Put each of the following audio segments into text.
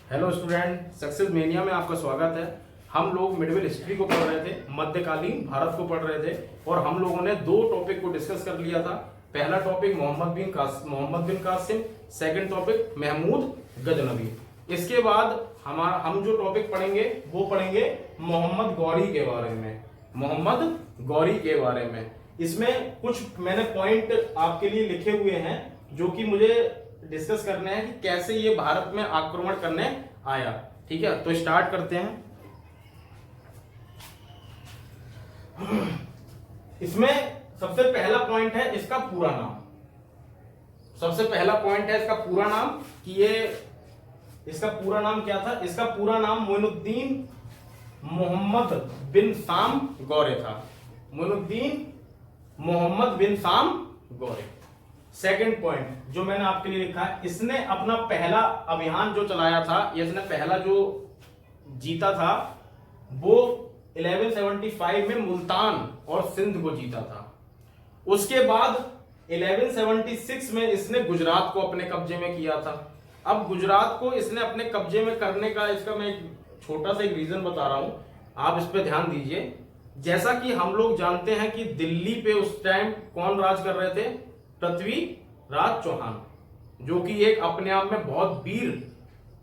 Hello student, success mania में आपका स्वागत है। हम लोग मिडिवल हिस्ट्री को पढ़ रहे थे, मध्यकालीन भारत को पढ़ रहे थे और हम लोगों ने दो टॉपिक को डिस्कस कर लिया था। पहला टॉपिक मोहम्मद बिन कासिम, सेकंड टॉपिक महमूद गजनवी। इसके बाद हम जो टॉपिक पढ़ेंगे वो पढ़ेंगे मोहम्मद गौरी के बारे में। मोहम्मद गौरी के बारे में इसमें कुछ मैंने पॉइंट आपके लिए लिखे हुए हैं जो कि मुझे डिस्कस करने हैं कि कैसे ये भारत में आक्रमण करने आया। ठीक है, तो स्टार्ट करते हैं। इसमें सबसे पहला पॉइंट है इसका पूरा नाम। सबसे पहला पॉइंट है इसका पूरा नाम कि ये इसका पूरा नाम क्या था। इसका पूरा नाम मोइनुद्दीन मोहम्मद बिन साम गौरे था। मोइनुद्दीन मोहम्मद बिन साम गौरे। सेकंड पॉइंट जो मैंने आपके लिए लिखा है, इसने अपना पहला अभियान जो चलाया था, इसने पहला जो जीता था वो 1175 में मुल्तान और सिंध को जीता था। उसके बाद 1176 में इसने गुजरात को अपने कब्जे में किया था। अब गुजरात को इसने अपने कब्जे में करने का इसका मैं एक छोटा सा एक रीजन बता रहा हूं, आप इस पे ध्यान दीजिए। जैसा कि हम लोग जानते हैं कि दिल्ली पे उस टाइम कौन राज कर रहे थे, पृथ्वीराज चौहान, जो कि एक अपने आप में बहुत वीर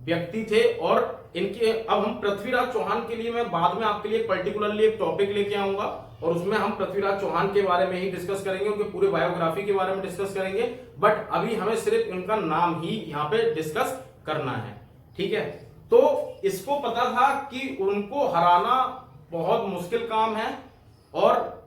व्यक्ति थे। और इनके अब हम पृथ्वीराज चौहान के लिए मैं बाद में आपके लिए पर्टिकुलरली एक टॉपिक लेके आऊंगा और उसमें हम पृथ्वीराज चौहान के बारे में ही डिस्कस करेंगे, उनके पूरे बायोग्राफी के बारे में डिस्कस करेंगे। बट अभी हमें सिर्फ इनका नाम ही यहाँ पे डिस्कस करना है। ठीक है, तो इसको पता था कि उनको हराना बहुत मुश्किल काम है और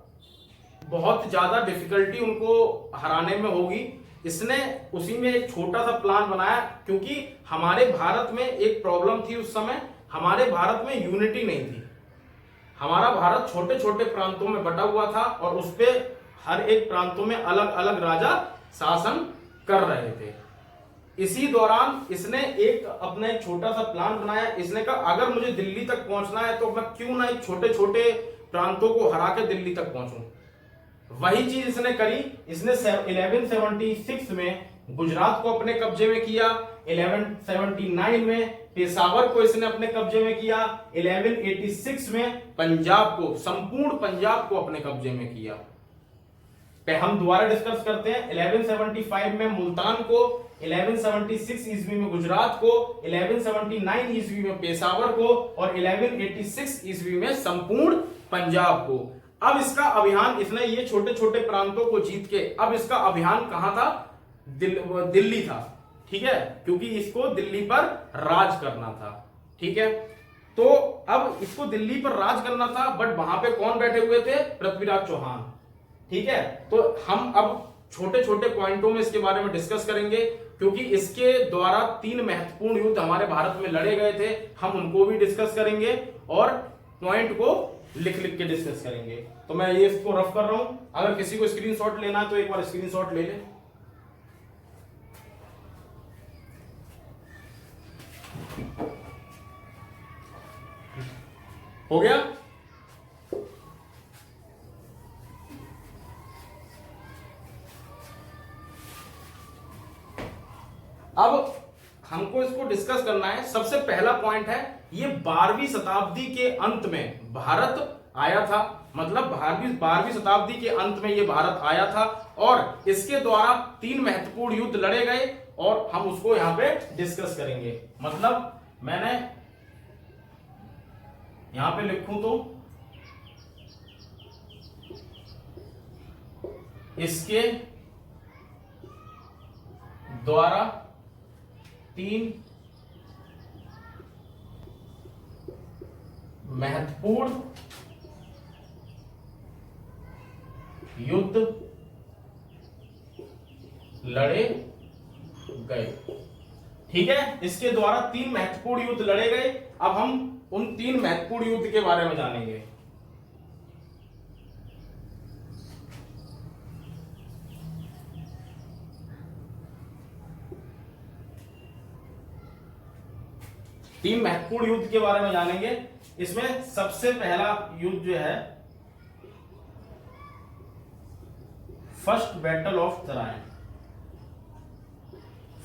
बहुत ज्यादा डिफिकल्टी उनको हराने में होगी। इसने उसी में एक छोटा सा प्लान बनाया, क्योंकि हमारे भारत में एक प्रॉब्लम थी उस समय, हमारे भारत में यूनिटी नहीं थी। हमारा भारत छोटे छोटे प्रांतों में बटा हुआ था और उस पे हर एक प्रांतों में अलग अलग राजा शासन कर रहे थे। इसी दौरान इसने एक अपना एक छोटा सा प्लान बनाया। इसने कहा अगर मुझे दिल्ली तक पहुंचना है तो मैं क्यों ना एक छोटे छोटे प्रांतों को हरा के दिल्ली तक पहुंचूं। वही चीज इसने करी। इसने 1176 में गुजरात को अपने कब्जे में किया, 1179 में पेशावर को इसने अपने कब्जे में किया, 1186 में पंजाब को, संपूर्ण पंजाब को अपने कब्जे में किया। हम दोबारा डिस्कस करते हैं। 1175 में मुल्तान को, 1176 ईस्वी में गुजरात को, 1179 ईस्वी में पेशावर को और 1186 ईस्वी में संपूर्ण पंजाब को। अब इसका अभियान, इसने ये छोटे छोटे प्रांतों को जीत के अब इसका अभियान कहां था, दिल्ली था। ठीक है, क्योंकि इसको दिल्ली पर राज करना था। ठीक है, तो अब इसको दिल्ली पर राज करना था, बट वहां पे कौन बैठे हुए थे, पृथ्वीराज चौहान। ठीक है, तो हम अब छोटे छोटे पॉइंटों में इसके बारे में डिस्कस करेंगे, क्योंकि इसके द्वारा 3 महत्वपूर्ण युद्ध हमारे भारत में लड़े गए थे। हम उनको भी डिस्कस करेंगे और पॉइंट को लिख लिख के डिस्कस करेंगे। तो मैं ये इसको रफ कर रहा हूं, अगर किसी को स्क्रीनशॉट लेना है तो एक बार स्क्रीनशॉट ले ले। हो गया। अब हमको इसको डिस्कस करना है। सबसे पहला पॉइंट है, ये 12वीं शताब्दी के अंत में भारत आया था। मतलब 12वीं शताब्दी के अंत में ये भारत आया था और इसके द्वारा 3 महत्वपूर्ण युद्ध लड़े गए और हम उसको यहां पे डिस्कस करेंगे। मतलब मैंने यहां पे लिखूं तो इसके द्वारा 3 महत्वपूर्ण युद्ध लड़े गए। ठीक है, इसके द्वारा 3 महत्वपूर्ण युद्ध लड़े गए। अब हम उन 3 महत्वपूर्ण युद्ध के बारे में जानेंगे। तीन महत्वपूर्ण युद्ध के बारे में जानेंगे। इसमें सबसे पहला युद्ध जो है first battle of Tarain.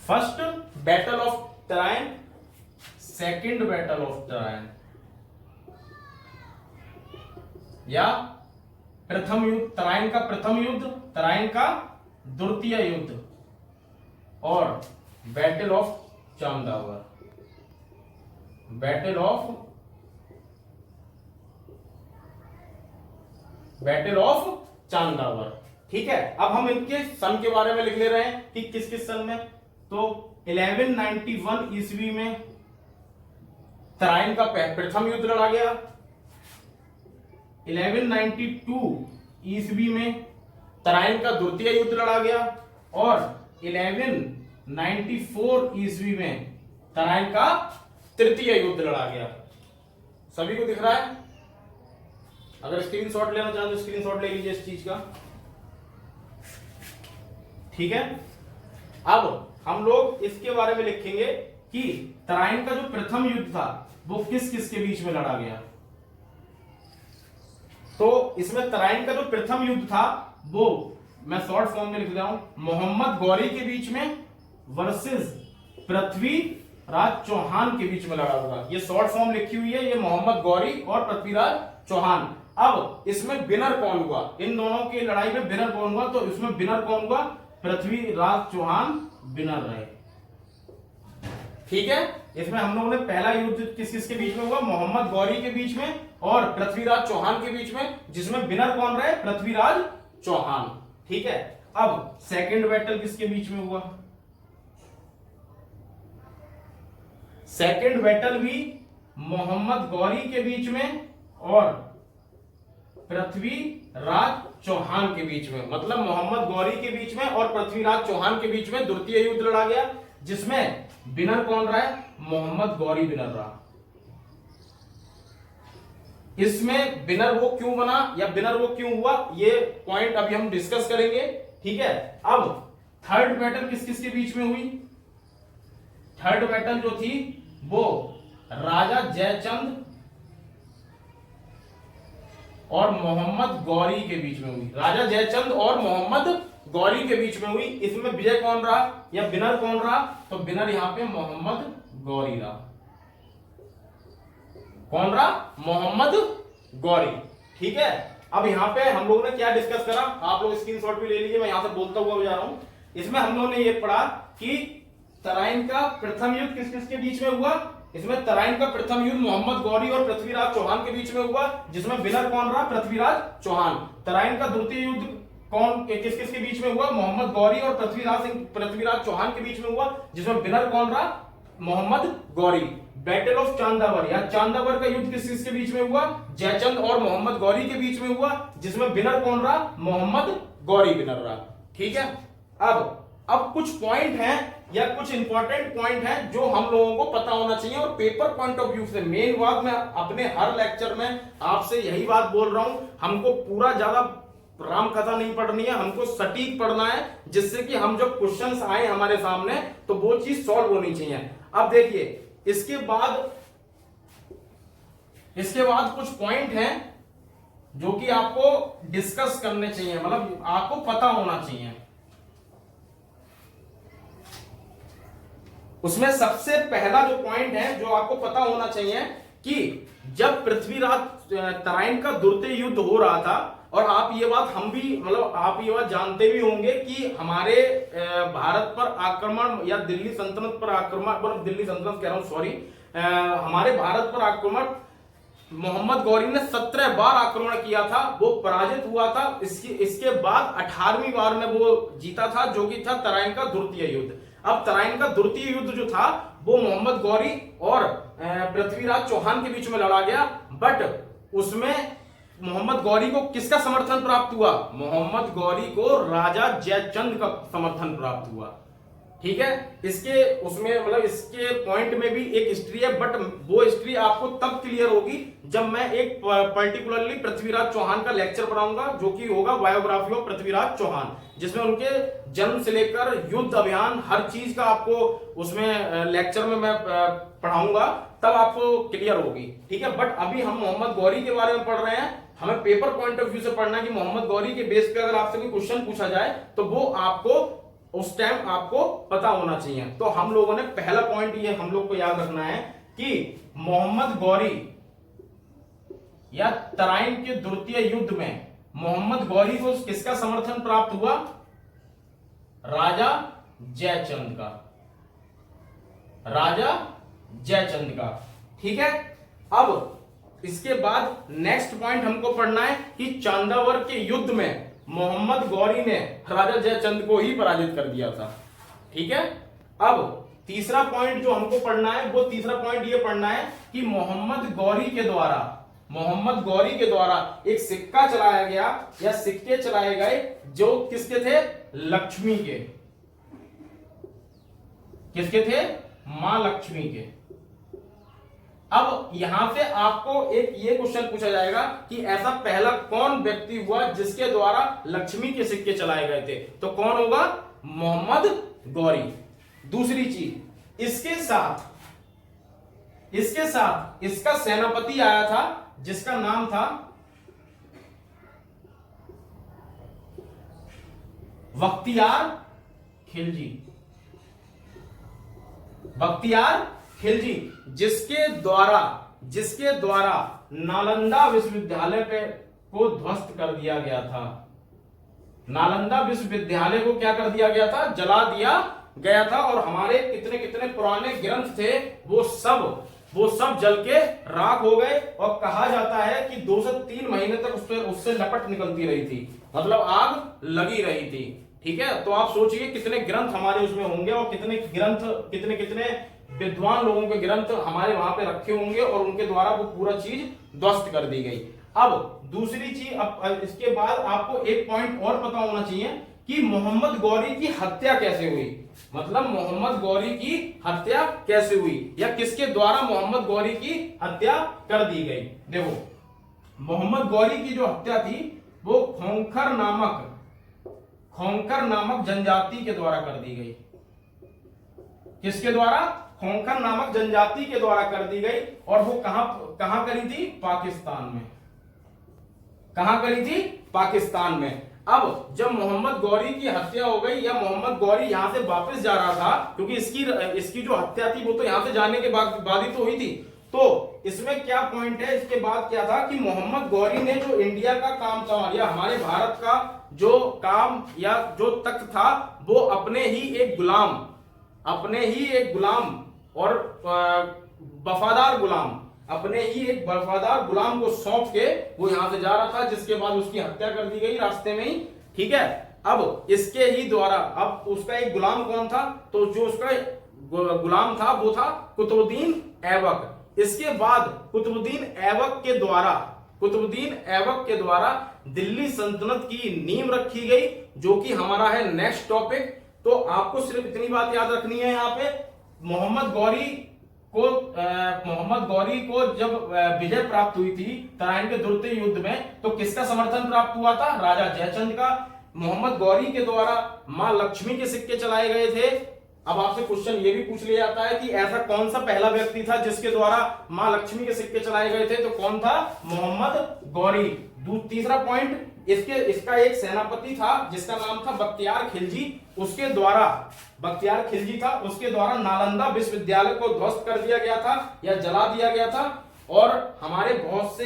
First battle of Tarain second battle of Tarain, या प्रथम युद्ध, तराइन का प्रथम युद्ध, तराइन का द्वितीय युद्ध, और बैटल ऑफ चांदावर, बैटल ऑफ चांदावर। ठीक है, अब हम इनके सन के बारे में लिख ले रहे हैं कि किस किस सन में। तो 1191 ईस्वी में तराइन का प्रथम युद्ध लड़ा गया। 1192 ईस्वी में तराइन का द्वितीय युद्ध लड़ा गया, और 1194 ईस्वी में तराइन का तृतीय युद्ध लड़ा गया। सभी को दिख रहा है? अगर स्क्रीनशॉट लेना चाहें तो स्क्रीनशॉट ले लीजिए इस चीज का। ठीक है, अब हम लोग इसके बारे में लिखेंगे कि तराइन का जो प्रथम युद्ध था वो किस किस के बीच में लड़ा गया। तो इसमें तराइन का जो प्रथम युद्ध था वो मैं शॉर्ट फॉर्म में लिख रहा हूं, मोहम्मद गौरी के बीच में वर्सेस पृथ्वीराज चौहान के बीच में लड़ा हुआ। ये शॉर्ट फॉर्म लिखी हुई है, ये मोहम्मद गौरी और पृथ्वीराज चौहान। अब इसमें विनर कौन हुआ, इन दोनों की लड़ाई में विनर कौन हुआ? तो इसमें विनर कौन हुआ? पृथ्वीराज चौहान विनर रहे। ठीक है, इसमें हम लोगों ने पहला युद्ध किस किस के बीच में हुआ? मोहम्मद गौरी के बीच में और पृथ्वीराज चौहान के बीच में, जिसमें विनर कौन रहे? पृथ्वीराज चौहान। ठीक है, अब सेकंड बैटल किसके बीच में हुआ? सेकंड बैटल भी मोहम्मद गौरी के बीच में और पृथ्वीराज चौहान के बीच में, मतलब मोहम्मद गौरी के बीच में और पृथ्वीराज चौहान के बीच में द्वितीय युद्ध लड़ा गया, जिसमें विनर कौन रहा है? मोहम्मद गौरी विनर रहा। इसमें विनर वो क्यों बना या विनर वो क्यों हुआ, ये पॉइंट अभी हम डिस्कस करेंगे। ठीक है, अब थर्ड बैटल किस किस के बीच में हुई? थर्ड बैटल जो थी वो राजा जयचंद और मोहम्मद गौरी के बीच में हुई। राजा जयचंद और मोहम्मद गौरी के बीच में हुई। इसमें विजय कौन रहा या विनर कौन रहा? तो विनर यहां पे मोहम्मद गौरी रहा। कौन रहा? मोहम्मद गौरी। ठीक है, अब यहां पे हम लोगों ने क्या डिस्कस करा, आप लोग स्क्रीनशॉट भी ले लीजिए, मैं यहां से बोलता हुआ जा रहा हूं। इसमें हम लोगों ने ये पढ़ा कि तराइन का प्रथम युद्ध किस किस के बीच में हुआ। इसमें तराइन का प्रथम युद्ध मोहम्मद गौरी और पृथ्वीराज चौहान के बीच में हुआ, जिसमें विनर कौन रहा? पृथ्वीराज चौहान। तराइन का द्वितीय युद्ध कौन किस किस के बीच में हुआ? मोहम्मद गौरी और पृथ्वीराज चौहान के बीच में हुआ, जिसमें विनर कौन रहा? मोहम्मद गौरी। बैटल ऑफ चांदावर या चांदावर का युद्ध किस किस के बीच में हुआ? जयचंद और मोहम्मद गौरी के बीच में हुआ, जिसमें विनर कौन रहा? मोहम्मद गौरी विनर रहा। ठीक है, अब कुछ पॉइंट हैं या कुछ इंपॉर्टेंट पॉइंट हैं जो हम लोगों को पता होना चाहिए, और पेपर पॉइंट ऑफ व्यू से मेन बात मैं अपने हर लेक्चर में आपसे यही बात बोल रहा हूं, हमको पूरा ज्यादा राम कथा नहीं पढ़नी है, हमको सटीक पढ़ना है, जिससे कि हम जब क्वेश्चंस आए हमारे सामने तो वो चीज सॉल्व होनी चाहिए। अब देखिए, इसके बाद कुछ पॉइंट हैं जो कि आपको डिस्कस करने चाहिए, मतलब आपको पता होना चाहिए। उसमें सबसे पहला जो पॉइंट है जो आपको पता होना चाहिए कि जब पृथ्वीराज तराइन का द्वितीय युद्ध हो रहा था, और आप ये बात हम भी मतलब आप ये बात जानते भी होंगे कि हमारे भारत पर आक्रमण या दिल्ली सल्तनत पर आक्रमण, दिल्ली सल्तनत कह रहा हूं सॉरी, हमारे भारत पर आक्रमण मोहम्मद गौरी ने 17 बार आक्रमण किया था, वो पराजित हुआ था। इसके बाद 18वीं बार में वो जीता था, जो कि था तराइन का द्वितीय युद्ध। अब तराइन का द्वितीय युद्ध जो था वो मोहम्मद गौरी और पृथ्वीराज चौहान के बीच में लड़ा गया, बट उसमें मोहम्मद गौरी को किसका समर्थन प्राप्त हुआ? मोहम्मद गौरी को राजा जयचंद का समर्थन प्राप्त हुआ। ठीक है, इसके उसमें मतलब इसके पॉइंट में भी एक हिस्ट्री है, बट वो हिस्ट्री आपको तब क्लियर होगी जब मैं एक पर्टिकुलरली पृथ्वीराज चौहान का लेक्चर पढ़ाऊंगा, जो कि होगा बायोग्राफी ऑफ पृथ्वीराज चौहान, जिसमें उनके जन्म से लेकर युद्ध अभियान हर चीज का आपको उसमें लेक्चर में मैं पढ़ाऊंगा, तब आपको क्लियर होगी। ठीक है, बट अभी हम मोहम्मद गौरी के बारे में पढ़ रहे हैं, हमें पेपर पॉइंट ऑफ व्यू से पढ़ना है कि मोहम्मद गौरी के बेस पे अगर आपसे कोई क्वेश्चन पूछा जाए तो वो आपको उस टाइम आपको पता होना चाहिए। तो हम लोगों ने पहला पॉइंट ये हम लोग को याद रखना है कि मोहम्मद गौरी या तराइन के द्वितीय युद्ध में मोहम्मद गौरी को किसका समर्थन प्राप्त हुआ? राजा जयचंद का, राजा जयचंद का। ठीक है, अब इसके बाद नेक्स्ट पॉइंट हमको पढ़ना है कि चांदावर के युद्ध में मोहम्मद गौरी ने राजा जयचंद को ही पराजित कर दिया था। ठीक है, अब तीसरा पॉइंट जो हमको पढ़ना है वो तीसरा पॉइंट ये पढ़ना है कि मोहम्मद गौरी के द्वारा एक सिक्का चलाया गया या सिक्के चलाए गए जो किसके थे? लक्ष्मी के। किसके थे? मां लक्ष्मी के। अब यहां से आपको एक ये क्वेश्चन पूछा जाएगा कि ऐसा पहला कौन व्यक्ति हुआ जिसके द्वारा लक्ष्मी के सिक्के चलाए गए थे? तो कौन होगा? मोहम्मद गौरी। दूसरी चीज, इसके साथ इसका सेनापति आया था जिसका नाम था बख्तियार खिलजी। बख्तियार खिलजी, जिसके द्वारा नालंदा विश्वविद्यालय को ध्वस्त कर दिया गया था। नालंदा विश्वविद्यालय को क्या कर दिया गया था? जला दिया गया था। और हमारे कितने कितने पुराने ग्रंथ थे वो सब जल के राख हो गए। और कहा जाता है कि 2 से 3 महीने तक उससे लपट निकलती रही थी, मतलब आग लगी रही थी। ठीक है, तो आप सोचिए कितने ग्रंथ हमारे उसमें होंगे और कितने विद्वान लोगों के ग्रंथ हमारे वहां पे रखे होंगे और उनके द्वारा वो पूरा चीज ध्वस्त कर दी गई। अब दूसरी चीज, अब इसके बाद आपको एक पॉइंट और पता होना चाहिए कि मोहम्मद गौरी की हत्या कैसे हुई। मतलब मोहम्मद गौरी की हत्या कैसे हुई या किसके द्वारा मोहम्मद गौरी की हत्या कर दी गई। देखो, मोहम्मद गौरी की जो हत्या थी वो खोंखर नामक जनजाति के द्वारा कर दी गई। किसके द्वारा? खोंखर नामक जनजाति के द्वारा कर दी गई। और वो कहां करी थी? पाकिस्तान में। कहां करी थी? पाकिस्तान में। अब जब मोहम्मद गौरी की हत्या हो गई या मोहम्मद गौरी यहां से वापस जा रहा था, क्योंकि इसकी जो हत्या थी वो तो यहां से जाने के बाद ही तो हुई थी, तो इसमें क्या पॉइंट है? इसके बाद क्या था कि मोहम्मद गौरी ने जो इंडिया का काम था या हमारे भारत का जो काम या जो तख्त था वो अपने ही एक गुलाम और वफादार गुलाम को सौंप के वो यहां से जा रहा था, जिसके बाद उसकी हत्या कर दी गई रास्ते में ही। ठीक है, अब इसके ही द्वारा, अब उसका एक गुलाम कौन था? तो जो उसका गुलाम था वो था कुतुबुद्दीन ऐबक। इसके बाद कुतुबुद्दीन ऐबक के द्वारा दिल्ली सल्तनत की नींव रखी गई, जो कि हमारा है नेक्स्ट टॉपिक। तो आपको सिर्फ इतनी बात याद रखनी है यहाँ पे, मोहम्मद गौरी को जब विजय प्राप्त हुई थी तराइन के द्वितीय युद्ध में, तो किसका समर्थन प्राप्त हुआ था? राजा जयचंद का। मोहम्मद गौरी के द्वारा मां लक्ष्मी के सिक्के चलाए गए थे। अब आपसे क्वेश्चन ये भी पूछ लिया जाता है कि ऐसा कौन सा पहला व्यक्ति था जिसके द्वारा मां लक्ष्मी के सिक्के चलाए गए थे? तो कौन था? मोहम्मद गौरी। तीसरा पॉइंट, इसका एक सेनापति था जिसका नाम था बख्तियार खिलजी। उसके द्वारा नालंदा विश्वविद्यालय को ध्वस्त कर दिया गया था या जला दिया गया था। और हमारे बहुत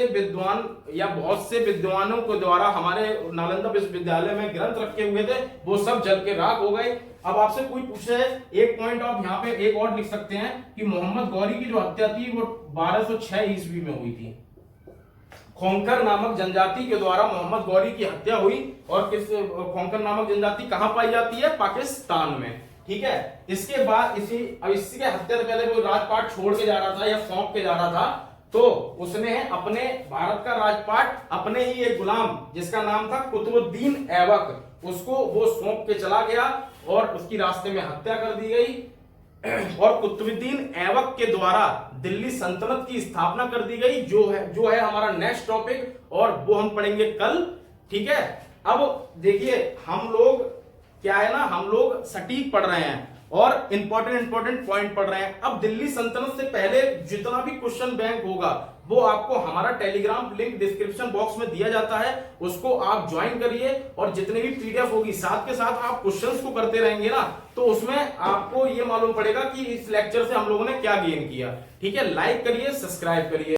से विद्वानों के द्वारा हमारे नालंदा विश्वविद्यालय में ग्रंथ रखे हुए थे, वो सब जल के राख हो गए। अब आपसे कोई पूछे, एक पॉइंट आप यहाँ पे एक और लिख सकते हैं कि मोहम्मद गौरी की जो हत्या थी वो 1206 ईस्वी में हुई थी। खोंखर नामक जनजाति के द्वारा मोहम्मद गौरी की हत्या हुई। और खोंखर नामक जनजाति कहां पाई जाती है? पाकिस्तान में। ठीक है, इसके बाद इसी के हत्या से पहले वो राजपाट छोड़ के जा रहा था या सौंप के जा रहा था, तो उसने अपने भारत का राजपाट अपने ही एक गुलाम जिसका नाम था कुतुबुद्दीन ऐबक, उसको वो सौंप के चला गया और उसकी रास्ते में हत्या कर दी गई। और कुतुबुद्दीन ऐबक के द्वारा दिल्ली सल्तनत की स्थापना कर दी गई, जो है हमारा नेक्स्ट टॉपिक, और वो हम पढ़ेंगे कल। ठीक है, अब देखिए हम लोग क्या है ना, हम लोग सटीक पढ़ रहे हैं और इंपॉर्टेंट पॉइंट पढ़ रहे हैं। अब दिल्ली सल्तनत से पहले जितना भी क्वेश्चन बैंक होगा वो आपको हमारा टेलीग्राम लिंक डिस्क्रिप्शन बॉक्स में दिया जाता है, उसको आप ज्वाइन करिए और जितने भी पीडीएफ होगी साथ के साथ आप क्वेश्चंस को करते रहेंगे ना, तो उसमें आपको ये मालूम पड़ेगा कि इस लेक्चर से हम लोगों ने क्या गेन किया। ठीक है, लाइक करिए, सब्सक्राइब करिए।